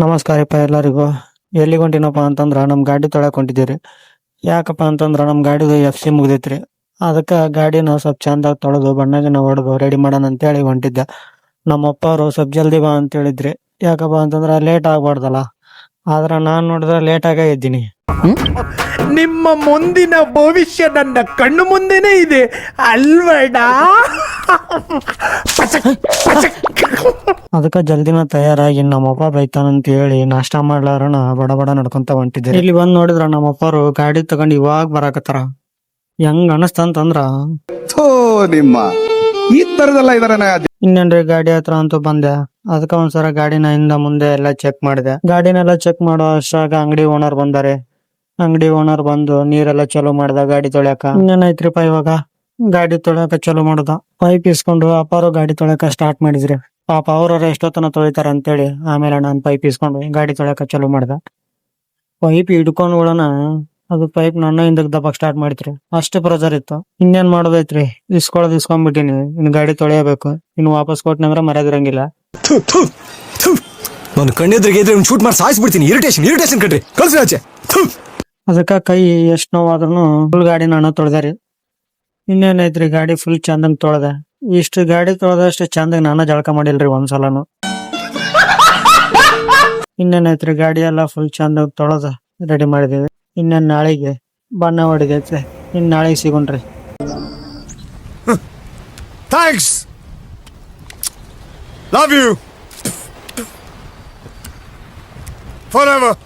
ನಮಸ್ಕಾರಪ್ಪ ಎಲ್ಲರಿಗೂ. ಎಲ್ಲಿಗೆ ಹೊಂಟಿನಪ್ಪ ಅಂತಂದ್ರೆ ನಮ್ಮ ಗಾಡಿ ತೊಳ್ಯಾಕ ಹೊಂಟಿದ್ದೀರಿ. ಯಾಕಪ್ಪ ಅಂತಂದ್ರೆ ನಮ್ಮ ಗಾಡಿದು FC ಮುಗ್ದೈತ್ರಿ. ಅದಕ್ಕೆ ಗಾಡಿನ ಸ್ವಲ್ಪ ಚಂದಾಗಿ ತೊಳೆದು ಬಣ್ಣಗಿನ ಹೊಡೆದು ರೆಡಿ ಮಾಡೋಣ ಅಂತೇಳಿ ಹೊಂಟಿದ್ದೆ. ನಮ್ಮಪ್ಪ ಅವರು ಸ್ವಲ್ಪ ಜಲ್ದಿ ಬಾ ಅಂತ ಹೇಳಿದ್ರಿ. ಯಾಕಪ್ಪ ಅಂತಂದ್ರೆ ಲೇಟ್ ಆಗ್ಬಾರ್ದಲ್ಲ. ಆದ್ರೆ ನಾನು ನೋಡಿದ್ರೆ ಲೇಟಾಗೇ ಇದ್ದೀನಿ. ನಿಮ್ಮ ಮುಂದಿನ ಭವಿಷ್ಯ ನನ್ನ ಕಣ್ಣು ಮುಂದೆನೇ ಇದೆ ಅಲ್ವಡ. ಅದಕ್ಕೆ ಜಲ್ದಿನ ತಯಾರಾಗಿ ನಮ್ಮಪ್ಪ ಬೈತಾನಂತ ಹೇಳಿ ನಾಷ್ಟ ಮಾಡ್ಲಾರಣ ಬಡ ಬಡ ನಡ್ಕೊಂತ ಹೊಂಟಿದ್ದೆ. ಇಲ್ಲಿ ಬಂದ್ ನೋಡಿದ್ರ ನಮ್ಮಪ್ಪರು ಗಾಡಿ ತಗೊಂಡು ಇವಾಗ ಬರಾಕತ್ತಾರ. ಹೆಂಗ್ ಅನಸ್ತಂತಂದ್ರ ನಿಮ್ಮ ಈ ತರದೆಲ್ಲ ಇದರ ಇನ್ನೇನ್ರಿ ಗಾಡಿ ಹತ್ರ ಅಂತೂ ಬಂದೆ. ಅದಕ್ಕ ಒಂದ್ಸಲ ಗಾಡಿನ ಹಿಂದ ಮುಂದೆ ಎಲ್ಲ ಚೆಕ್ ಮಾಡಿದೆ. ಗಾಡಿನೆಲ್ಲ ಚೆಕ್ ಮಾಡೋ ಅಷ್ಟಾಗ ಅಂಗಡಿ ಓನರ್ ಬಂದಾರೆ. ಅಂಗಡಿ ಓನರ್ ಬಂದು ನೀರೆಲ್ಲ ಚಲೋ ಮಾಡ್ದ ಗಾಡಿ ತೊಳ್ಯಾಕ. ಇನ್ನೇನೈತ್ರಿಪ್ಪ ಇವಾಗ ಗಾಡಿ ತೊಳ್ಯಾಕ ಚಲೋ ಮಾಡ್ದ. ಪೈಪ್ ಇಸ್ಕೊಂಡು ಅಪ್ಪಾರು ಗಾಡಿ ತೊಳ್ಯಾಕ ಸ್ಟಾರ್ಟ್ ಮಾಡಿದ್ರಿ. ಪಾಪ ಅವ್ರವ್ರ ಎಷ್ಟೊತ್ತನ ತೊಳಿತಾರ ಅಂತೇಳಿ ಆಮೇಲೆ ನಾನು ಪೈಪ್ ಇಸ್ಕೊಂಡು ಗಾಡಿ ತೊಳ್ಯಾಕ ಚಲೋ ಮಾಡ್ದ. ಪೈಪ್ ಹಿಡ್ಕೊಂಡ್ಗಳನ ಅದು ಪೈಪ್ ನನ್ನ ಹಿಂದಕ್ ದಬ್ಬಕ್ ಸ್ಟಾರ್ಟ್ ಮಾಡಿತ್ರಿ. ಅಷ್ಟು ಪ್ರೆಜರ್ ಇತ್ತು. ಇನ್ನೇನ್ ಮಾಡೋದೈತ್ರಿ, ಇಸ್ಕೊಂಡ್ಬಿಟ್ಟಿನಿ. ಇನ್ ಗಾಡಿ ತೊಳೆಯಬೇಕು. ಇನ್ನು ವಾಪಸ್ ಕೊಟ್ನಂದ್ರ ಮರ್ಯಾದಿರಂಗಿಲ್ಲ. ನಾನು ಕಣ್ಣೆದ್ರಿಗೆ ಇದ್ರೆ ಶೂಟ್ ಮಾಡಿ ಸಾಯಿಸ್ಬಿಡ್ತೀನಿ. ಇರಿಟೇಷನ್ ಕಣ್ರಿ, ಕಳ್ಸಿ ಆಚೆ. ಅದಕ್ಕ ಕೈ ಎಷ್ಟ್ ನೋವಾದ್ರೂ ಫುಲ್ ಗಾಡಿ ನಾನು ತೊಳ್ದಾರಿ. ಇನ್ನೇನೈತ್ರಿ, ಗಾಡಿ ಫುಲ್ ಚಂದಂಗ್ ತೊಳ್ದೆ. ಇಷ್ಟು ಗಾಡಿ ತೊಳ್ದಷ್ಟು ಚಂದಾಗ ನಾನು ಜಳಕ ಮಾಡಿಲ್ರಿ ಒಂದ್ಸಲನು. ಇನ್ನೇನೈತ್ರಿ, ಗಾಡಿ ಎಲ್ಲ ಫುಲ್ ಚಂದಾಗ ತೊಳೆದ ರೆಡಿ ಮಾಡಿದೀವಿ. ಇನ್ನೇನ್ ನಾಳೆಗೆ ಬಣ್ಣ ಹೊಡಿದೈತೆ. ಇನ್ ನಾಳೆಗೆ ಸಿಗೋಣ್ರಿ. Thanks, love you for ever.